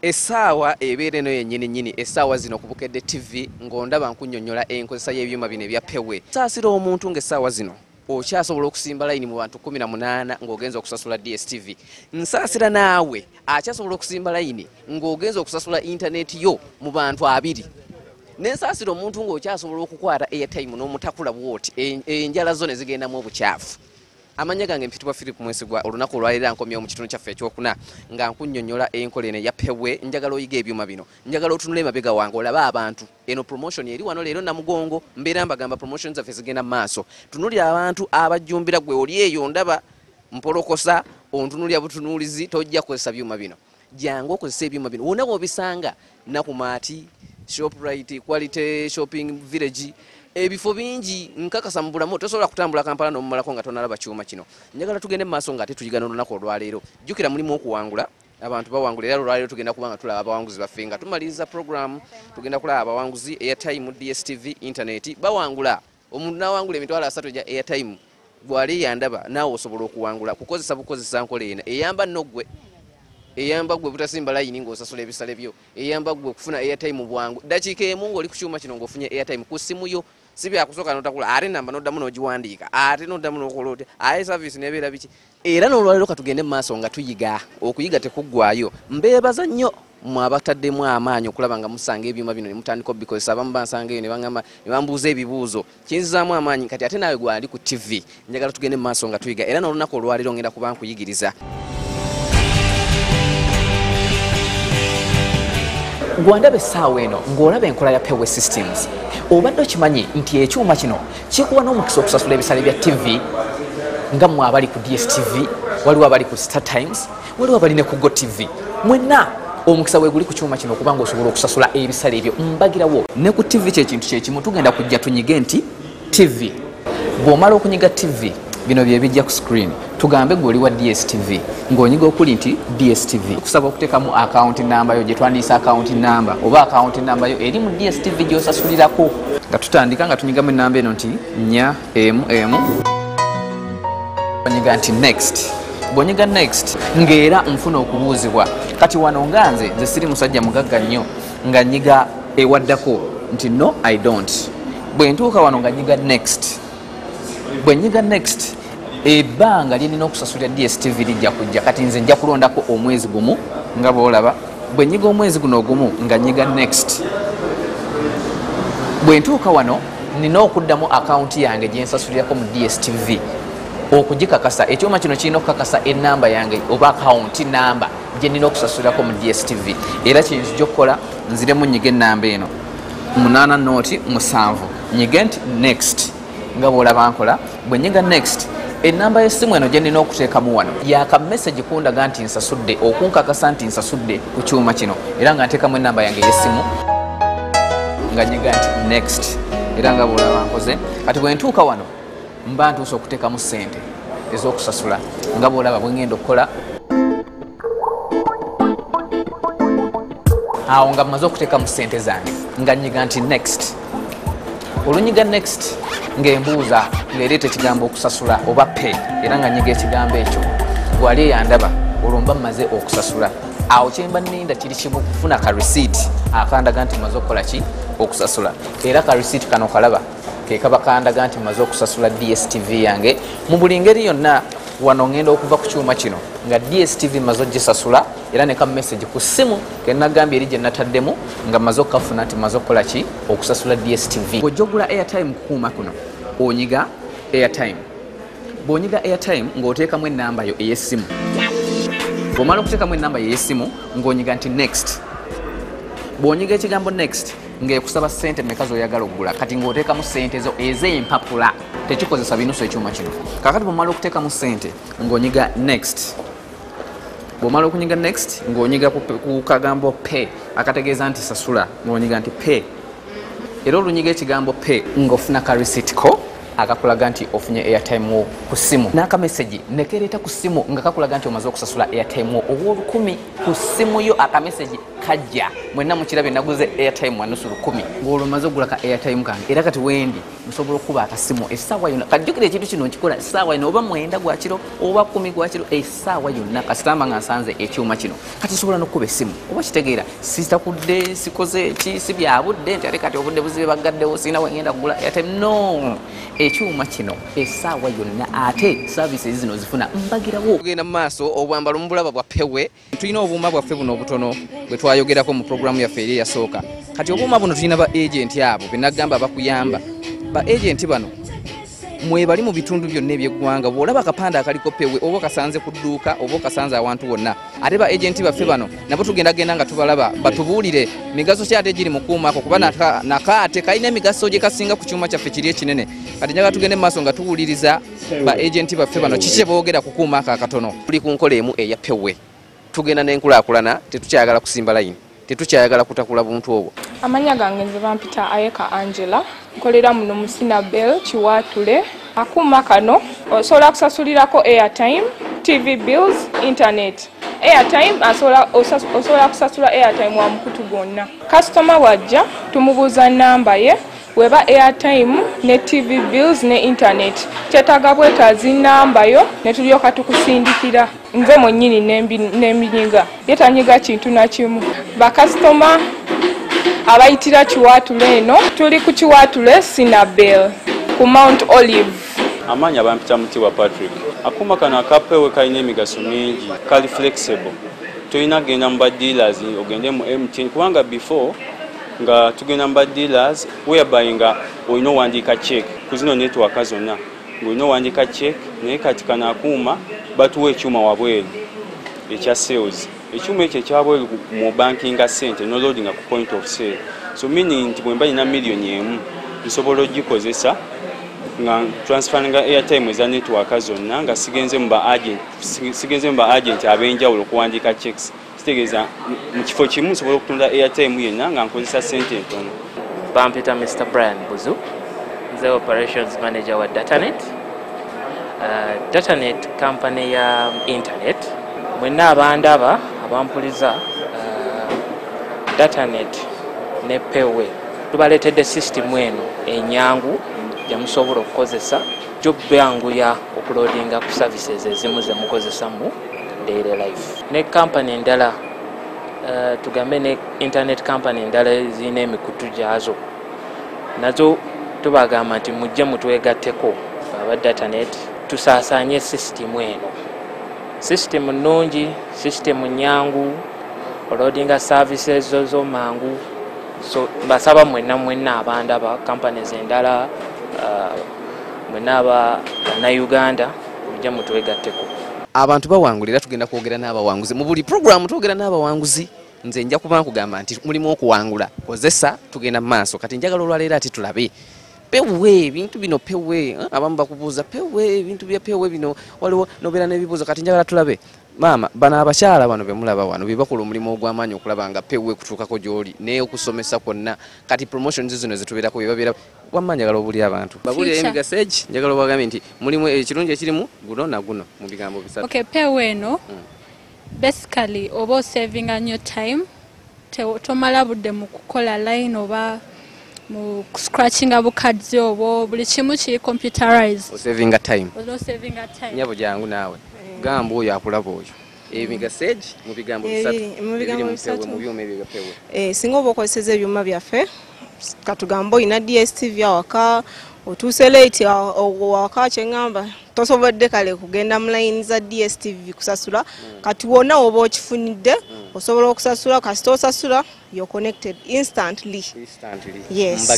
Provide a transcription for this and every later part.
Essaawa ebeere no yennyini essaawa zino ku Bukedde TV ng'ondaba nkunnyonnyola enkozesa y'ebyuma bino ebya Pewe. Saasira omuntu ng'essaawa zino okyasobola okusimba layini mu bantu 18 ng'ogenza okusasula DSTV. Nsaasira naawe akyasobola okusimba layini ng'ogenza okusasula intaneti yo mu bantu 2. Nensaasira omuntu ng'okyasobola okukwata airtime n'omutakula bwoti enjala zo ne zigendamu obukyafu. Amanya gange mpitibwa Philip Mwesigwa olunaku olwalira nkomyewo mu kitundu kyaffe ekyokuna nga nkunnyonnyola enkola eno ya Pewe. Njagala oyiga ebyuma bino, njagala otunule emabega wange olaba abantu. Eno promotion eri wano leero Namugongo, mbeera mbagamba promotion zaffe zigenda maaso. Tunulira abantu abajjumbira gwe oli eyo ndaba mpolokosa ontunulya butunuulizi tojja kukozesa byuma bino. Jangu okozesa ebyuma bino wonna bw'obisanga Nakumaati, Shoprite, Quality Shopping Village, ebifo bingi nkakasa mu bulamu tosobola kutambula Kampala n'omumalako nga tonalaba kyuma kino. Njagala tugende mu maaso nga ate tuyiga n'olunaku olwaleero. Jjukira mulimu okuwangula, abantu bawangula era olwaleero tugenda kuba nga tulaba abawanguzi baffe nga tumaliriza program tugenda kulaba abawanguzi airtime DSTV internet bawangula. Omuntu n'awangula emitwalo 3 gya airtime bw'ali yandaba naawe osobola okuwangula kukozesa nkola eno eyamba nnoggwe. Eyamba gwe butasimba layini ng'osasula ebisale byo. Eyamba gwe okufuna airtime bwangu. Dakiika emu ng'oli ku kyuma kino ng'ofunye airtime ku simu yo. Si byakusooka n'otakula ate namba n'oddamu n'ogiwandiika ate n'oddamu n'okola oti aye service n'ebeera biki. Era n'olwaleero katugende mu maaso nga tuyiga. Okuyiga tekuggwaayo. Mbeebaza nnyo mmwe abataddemu amaanyi okulaba nga musanga ebyuma bino ne mutandika obikozesa. Abamu bansangayo ne baŋŋamba ne bambuuza ebibuuzo. Kinzizaamu amaanyi kati ate naawe gwali ku TV. Njagala tugende mu maaso nga tuyiga era n'olunaku olwaleero ngenda kuba nkuyigiriza. Gwandaba essaawa eno ng'olaba enkola ya Pewe Systems. Obadde okimanyi nti ekyuma kino kikuwa n'omukisa okusasula ebisale bya TV nga mmwe abali ku DSTV, waliwo abali ku Star Times, waliwo abali ne ku Go TV. Mwenna omukisa weeguli ku kyuma kino okuba ng'osobola okusasula ebisale ebyo. Mbagirawo ne ku TV kyekintu kyekimu tugenda kujja tunyige nti TV. Bw'omala okunyiga TV bino bye bijja ku screen. Tugambe gwe oli wa DSTV ng'onyiga okuli nti DSTV kusaba okuteekamu account number yo gye twandiisa account number oba account number yo eri mu DSTV gy'osasulirako. Nga tutandika nga tunyigamu enamba eno nti 4MM onyiga nti next. Bw'onyiga next ng'era nfuna okubuuzibwa kati wano nga nze siri musajja mugagga nnyo nga nyiga ewaddako nti no I don't. Bwe ntuuka wano nga nyiga next. Bwe nyiga next ebbanga lyenina okusasulira DSTV lijja kujja kati nze nja kulondako omwezi gumu nga bw'olaba. Bwe nyiga omwezi guno ogumu nga nyiga next. Bwe ntuuka wano nina okuddamu akawunti yange gye nsasulirako mu DSTV okugikakasa. Ekyuma kino kirina okukakasa ennamba yange oba akawunti namba gye nina okusasulirako mu DSTV. Era kyenjija okukola nziremu nyiga ennamba eno 807 nyige nti next nga bw'olaba nkola. Bwe nyiga next enamba y'essimu eno gye nina okuteekamu wano yaka message kundaga nti nsasudde okunkakasa nti nsasudde ku kyuma kino era nga nteekamu ennamba yange y'essimu nga nyiga nti next era nga bw'olaba nkoze. Kati bwe ntuuka wano mba ntuuse okuteekamu ssente ez'okusasula nga bw'olaba bwe ngenda okukola. Awo nga mmaze okuteekamu ssente zange nga nyiga nti next. Olunyiga next ng'embuuza ng'ereeta ekigambo okusasula oba pay era nga nyiga ekigambo ekyo gwali eyandaba olwo mba mmaze okusasula. Awo kyemba nninda kiri kimu kufuna ka receipt akandaga nti mmaze okukola ki okusasula. Era ka receipt kano kalaba ke kaba kandaga nti mmaze okusasula DSTV yange mu buli ngeri yonna. Wano ngenda okuva ku kyuma kino nga DSTV mmaze ogisasula era ne ka message ku ssimu ke nagambye eri gye nataddemu nga mmaze okukafuna nti mmaze okukola ki okusasula DSTV. Bw'ojja ogula airtime kukuuma kuno onyiga airtime. Bw'onyiga airtime ng'oteekamu ennamba yo ey'essimu. Bw'omala okuteekamu ennamba yo ey'essimu ng'onyiga nti next. Bw'onyiga ekigambo next ng'ekusaba ssente mmeka z'oyagala okugula kati ng'oteekamu ssente zo ez'empapula tekikozesa binusu ekyuma kino. Kakati bw'omala okuteekamu ssente ng'onyiga next. Bw'omala okunyiga next ng'onyiga ku kagambo pay akategeeza nti sasula ng'onyiga nti pay. Era olunyiga ekigambo pay ng'ofuna ka receipt ko akakulaga nti ofunye airtime wo ku ssimu n'akamesegi nekereeta ku ssimu nga kakulaga nti omaze okusasula airtime wo obw'olukumi ku ssimu yo. Akamesegi kajja mwenna mukirabe naguze airtime anusu 10 ng'olwo maze ogula ka airtime kange era kati wendi nsobola okuba akasimu essaawa yonna kajjukira ekintu kino nkikola essaawa yonna oba 9 gwa kiro oba 10 gwa kiro essaawa yonna kasitamba nga nsanze ekyuma kino kati sobola n'okkuba essimu oba kitegeera sitakudde sikoze ki si byabudde nti ate kati obudde buzibe bagaddewo sina wengenda kugula airtime no ekyuma kino essaawa yonna ate services zino zifuna mbagirawo kugenda mu maaso obwambalo mu bulaba bwa pewe tulina obuuma bwaffe buno obutono bwe twayogerako mu programu yaffe eri eyasooka kati obuuma buno tulina ba agenti abo benagamba bakuyamba ba agenti bano mwebali mu bitundu byonna eby'eggwanga bw'olaba akapande akaliko pewe oba kasanze ku dduuka oba kasanze awantu wonna ate ba agenti baffe bano nabo tugendagenda nga tubalaba batubuulire migaso ki ate giri mu kuumako kuba nakaate kalina emigaso gye kasinga ku kyuma kyaffe kiri ekinene kati njaga tugende mu maaso nga tuwuliriza ba agenti baffe bano kiki boogera ku kuumako akatono tuli ku nkola emu eya pewe tugenda n'enkulaakulana tetukyayagala kusimba layini tetukyayagala kutakula buntu obwo amanya gange nze bampita Ayeka Angela nkolera muno mu Sinabel Kiwatule akuuma kano osobola kusasulirako airtime TV bills internet airtime osobola kusasula airtime wa mukutu gwonna customer wajja tumubuuza namba ye weba airtime ne TV bills ne internet kyetaaga bwetaazi namba yo ne tulyoka tukusindikira nze mwennyini n'eminyiga yetanyiga kintu na kimu bakasitoma abayitira Kiwatule eno tuli ku Kiwatule Sinabel ku Mount Olive amanya bampita Mutibwa Patrick akuma kano akapewe kalina emigaso mingi kali flexible tulina genda mu dealers ogende mu MTN kubanga before nga tugenda mu dealers whereby nga olina owandiika check ku zino network zonna ng'olina owandiika check naye kati kano akuuma batuwa ekyuma wabweru ekya sales ekyuma ekyo ekyabweru mu banking sente no loading ku point of sale so meaning nti bwemba nina miliyoni emu nsobola ogikozesa nga transferringa airtime eza network zonna nga sigenze mu ba agent abenjawulo okuwandiika checks kitegeeza mu kifo kimu nsobola okutunda airtime yenna nga nkozesa sente entono. Bampita Mr. Brian Buzu nze operations manager wa Datanet. Datanet company ya internet mwenna abandaba abampuliza Datanet ne pewe tubaletedde system eno enyangu jamusobola okukozesa job yangu ya uploadinga ku services ezimu ze mukozesa mu daily life ne company endala tugambe ne internet company endala zine emikutu gyazo nazo tubagamba nti mujje mutwegatteko aba Datanet tusaasanye system eno system nnungi system nyangu uploadinga services zo mangu so basaba mwenna abandaba companies endala mwenna aba na Uganda mujja mutwegatteko abantu bawangulira tugenda kwogera n'abawanguzi mu buli program twogera n'abawanguzi nze nja kuba nkugamba nti mulimu okuwangula kozesa tugenda mu maaso kati njagala olwaleero ati tulabe pewe ebintu bino pewe abamu bakubuuza pewe ebintu bya pewe bino waliwo nobeera n'ebibuuzo kati njagala tulabe maama bano abakyala bano bemulaba wano bebakola omulimu ogw'amaanyi okulaba nga pewe kutuukako gy'oli naye okusomesa kwonna kati promotions zino zetubeerako bebabeera wamma njagala obuli abantu babulira emigaso egi njagala obagambe nti mulimu ekirungi ekirimu guno na guno mu bigambo bisatu. Okay, pewe eno basically oba saving on your time tomala budde mu kukola line oba mu scratching abukadzi obo buli kimu kiri computerized saving time nyabo jangu naawe gamba oyo akulaba oyo emigaso egi mu bigambo bisatu mu byuma ebyo pewe singa oba okozeseza ebyuma byaffe katugamba oyina DSTV awaka otuuse late awaka kyeŋŋamba tosobodde kale kugenda mu line za DSTV kusasula kati wonna oba okifunidde osobola okusasula kasita osasula you're connected instantly. Yes.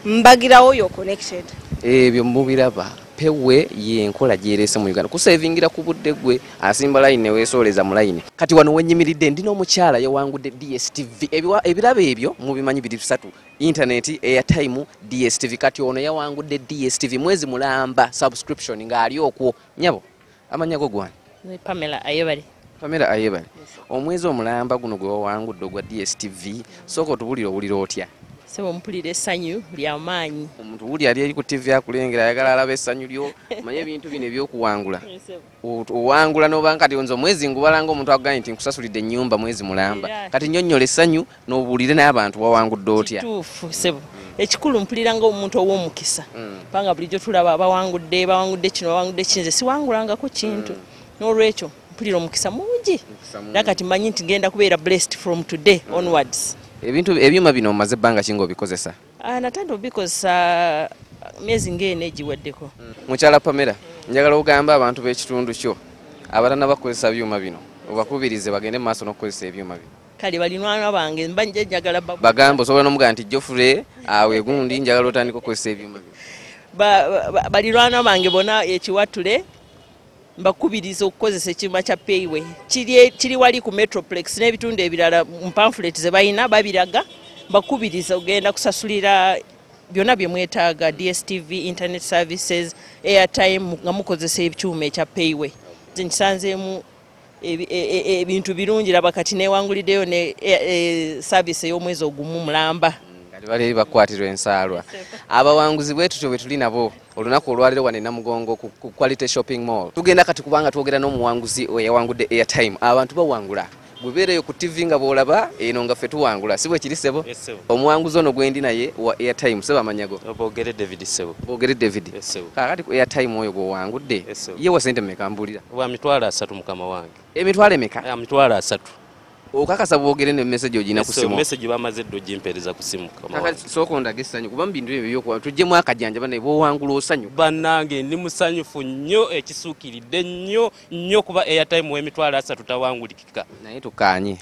mbagirawo you're connected. Ebyo mubiraba pewe yenkola gyerese mu Uganda kusavingira ku budde gwe asimba line ne weesoleza mu line kati wano wenyimiridde ndino omukyala yawangudde DSTV ebiraba ebyo mubimanyi biri bisatu internet airtime DSTV kati ono yawangudde DSTV mwezi mulamba subscription nga ali okwo nyabo amanyago gwani Pamela Ayebali. Pamela Ayebali omwezi omulamba guno gwe wawangudde gwa DSTV soko tubulira otya sebo mpulira essanyu ly'amaanyi. Omuntu wuli ali eri ku TV akulengera ayagala alaba essanyu lyo manye ebintu bino ebyokuwangula. Owangula n'oba kati nzo mwezi ngubalanga omuntu agambye nti nkusasulidde ennyumba mwezi mulamba. Kati nnyonnyola essanyu n'obuulire n'abantu wawangudde otya. Kituufu sebo. Ekikulu mpulira ng'omuntu ow'omukisa. Panga bulijjo tulaba bawangudde kino bawangudde kinze siwangulangako kintu. N'olwekyo mpulira omukisa mungi. Era kati mmanyi nti ngenda kubeera blessed from today onwards. Ebintu ebyuma bino omaze ebbanga ki ng'obikozesa? Natandika obikozesa myezi ng'ena egiweddeko. Mukyala Pamela, njagala ogamba abantu b'ekitundu kyo abatana bakozesa byuma bino obakubirize bagende mu maaso n'okukozesa ebyuma bino. Kale balinwana bange mba njagala bagamba osobola n'omugaa nti Geoffrey awe gundi njagala otandika okukozesa ebyuma bino. Balirwana bange bona ekiwatule mbakubiriza okukozesa ekyuma kya Payway kiri wali ku Metroplex n'ebitundu ebirala mu pamphlet ze balina babiraga mbakubiriza ogenda kusasulira byonna bye mwetaaga DSTV, internet services, airtime nga mukozesa ekyuma ekya Payway. Nkisanzeemu ebintu birungi laba kati neewanguliddeyo ne service ey'omwezi ogumu mulamba. Bali bakwatirwa ensaalwa. Abawanguzi bwetu bwe tuli nabo olunaku olwaliro wane Namugongo ku Quality Shopping Mall. Tugenda kati kubanga twogera n'omuwanguzi yawangudde airtime. Abantu bawangula. Bwebeereyo ku TV nga boolaba eno nga ffe tuwangula. Si bwe kiri sebo? Omuwanguzi ono gwendi naye wa airtime sebo amanyago. Boogere David sebo. Boogere David. Kakati ku airtime oyo gw'owangudde. Ye wa sente mmeka mbulira? Wa mitwalo 3 mukama wange. Emitwalo emeka? Mitwalo 3. Okakasa bwogere ne message ogina ku simu. Message bamaze dogimpereza ku simu kama. Kaka soko ndagesa kuba mbindu ebyo byo tujjemu akajanja bane bo wangula osanyu. Banange ndi musanyufu nnyo ekisuukiridde nnyo kuba airtime w'emitwalo 3 tutawangulikika. Naye tukanye.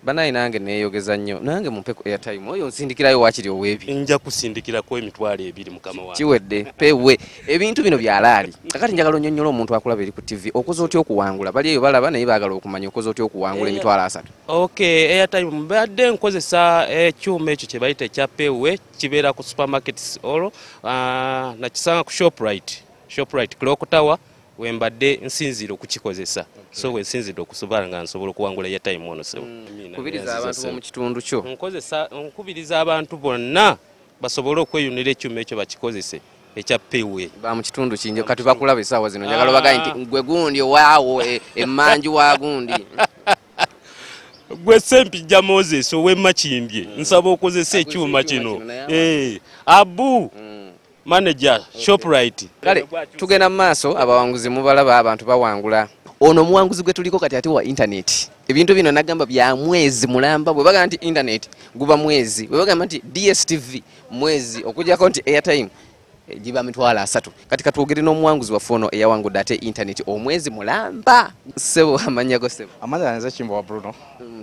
Banayi nange neeyogeza nnyo. Nange mumpe ku airtime oyo nsindikirayo wakiri owebi. Nja kusindikira ko emitwalo 2 mukama wange. Kiwedde pewe ebintu bino byalaali. Kakati njagala onnyonnyola omuntu akulaba eri ku TV okoze otya okuwangula. Bali eyo balaba naye baagala okumanya okoze otya okuwangula emitwalo 3. Okay, airtime mbadde nkozesa ekyuma ekyo kye bayita ekya Payway kibeera ku supermarkets all nakisanga ku Shoprite Clock Tower wembadde nsinzira okukikozesa. So we nsinzira okusobola nga nsobola okuwangula airtime ono sebo. Kubiriza abantu mu kitundu kyo. Nkubiriza abantu bonna basobole okweyunira ekyuma ekyo bakikozese ekya Payway. Ba mu kitundu kinjo kati bakulaba esaawa zino njagala bagaye nti gwe gundi waawo emmanju wa gundi. Gwe Sempijja Moses ow'Emakindye nsaba okozesa ekyuma kino. Abu manager Shoprite. Kale tugenda mu maaso abawanguzi mubalaba abantu bawangula. Ono muwanguzi gwe tuliko kati ate wa internet. Ebintu bino nagamba bya mwezi mulamba bwe baga nti internet guba mwezi. Bwe baga nti DSTV mwezi okujjako nti airtime jiba mitwalo 3. Kati katwogere n'omuwanguzi wa fono eyawangudde ate internet omwezi mulamba. Sebo amanyago sebo. Amanya nze Kimbowa Bruno.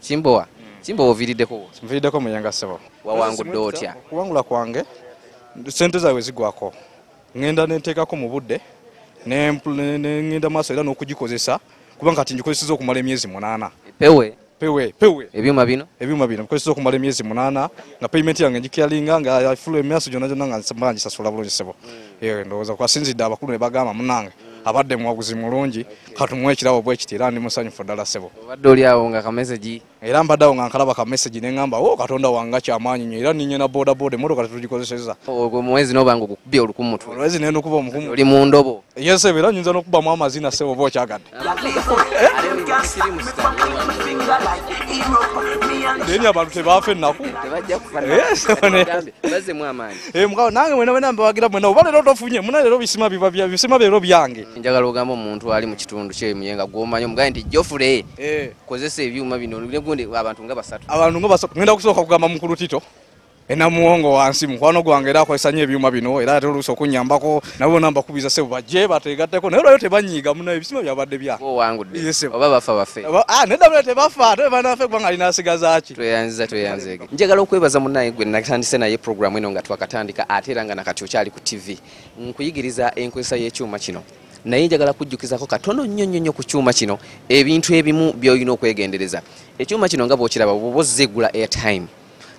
Kimbowa. Kimbowa oviriddeko. Mviriddeko Muyenga sebo. Wawangudde otya? Kuwangula kwange sente zawe zigwako. Ngenda nenteekako mu budde ne ngenda maaso era n'okugikozesa kubanga kati ngikozesezza okumala emyezi 8. Payway. Ebyuma bino nkozesezza okumala emyezi 8 nga payment yange ngikyalinga nga full emyezi gyonna nga ngisasula bulungi sebo. Ndowooza kwasinzidde abakulu ne bagamba munange abadde muwaguzi mulungi katumuwe ekirabo bwekiti era ndi musanyufu ddala sebo. Obadde oli awo nga ka message era mbadde awo nga nkalaba ka message ne ngamba Katonda wange kyamaanyi nnyo era ninye na boda emmotoka tetugikozesezza. Ogwo mwezi n'obanga okukubye olukumutwe. Olwezi ne n'okuba omukumu. Oli mu ndobo. Yes era nyinza n'okubamu amazina sebo bo kyagadde. Deni abantu tebaafa ennaku. Tebajja kufana. Bazzemu amaanyi. Mukaba nange mwena mbawagira mwena oba leero tofunye muna leero bisima leero byange. Njagala ogamba omuntu ali mu kitundu kye Muyenga gw'omanyi omugaye nti Geoffrey kozesa ebyuma bino gundi abantu nga 3. Abantu nga 3 ngenda kusooka kugamba mukulu Tito enamuwongo wansi mukwano gwange era akozesa nnyo ebyuma bino era ate oluusi okunyambako nabo nambakubiza sebo bajje bategatteko naye olwayo tebanyiiga muna ebisima byabadde bya owangudde oba bafa baffe nedda mule tebafa ate banaffe kubanga alina asigaza ki tweyanzege. Njagala okwebaza munnaye gwe natandise naye programu eno nga twakatandika ate era nga nakati okyali ku TV nkuyigiriza enkozesa y'ekyuma kino naye njagala kujjukizako katono nnyo ku kyuma kino ebintu ebimu by'olina okwegendereza. Ekyuma kino nga bw'okiraba bw'ozze eggula airtime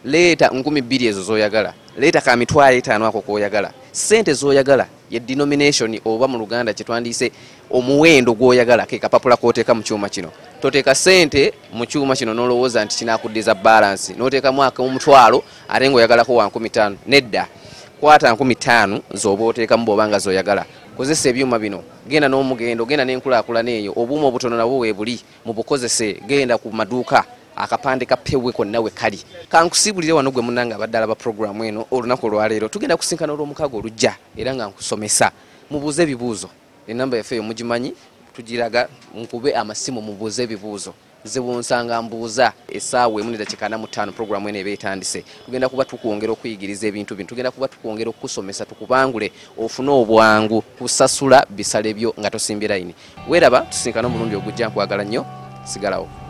leeta 2,000 ezo zoyagala, leeta ka 5,000 ako koyagala, sente zoyagala ye denomination oba mu Luganda kyetwandiise omuwendo gwoyagala ke kapapula koteeka mu kyuma kino. Toteeka sente mu kyuma kino n'olowooza nti kinakuddiza balance, n'oteeka mwaka omutwalo ate ng'oyagalako wa 15,000. Nedda, kwata 15,000 z'oba oteekamu bw'oba nga zoyagala. Kozesa ebyuma bino, genda n'omugendo, genda n'enkulaakulana eyo, obuuma obutono nabwo weebuli mubukozese, genda ku maduuka akapande ka pewe konna we kali. Kankusibulire wano gwe munnanga abadde alaba programu eno olunaku olwaleero. Tugenda kusinkana olw'omukago olujja era nga nkusomesa. Mubuuze ebibuuzo. Enamba yaffe mugimanyi, tugiraga nkube amasimu mubuuze ebibuuzo. Nze bwonsanga mbuuza essaawa emu n'eddakiika 45 programu eno eba etandise. Tugenda kuba tukwongera okuyigiriza ebintu bino. Tugenda kuba tukwongera okusomesa tukubangule ofune obwangu kusasula bisale byo nga tosimbye layini. Weeraba tusinkana omulundi ogujja, nkwagala nnyo, sigalawo.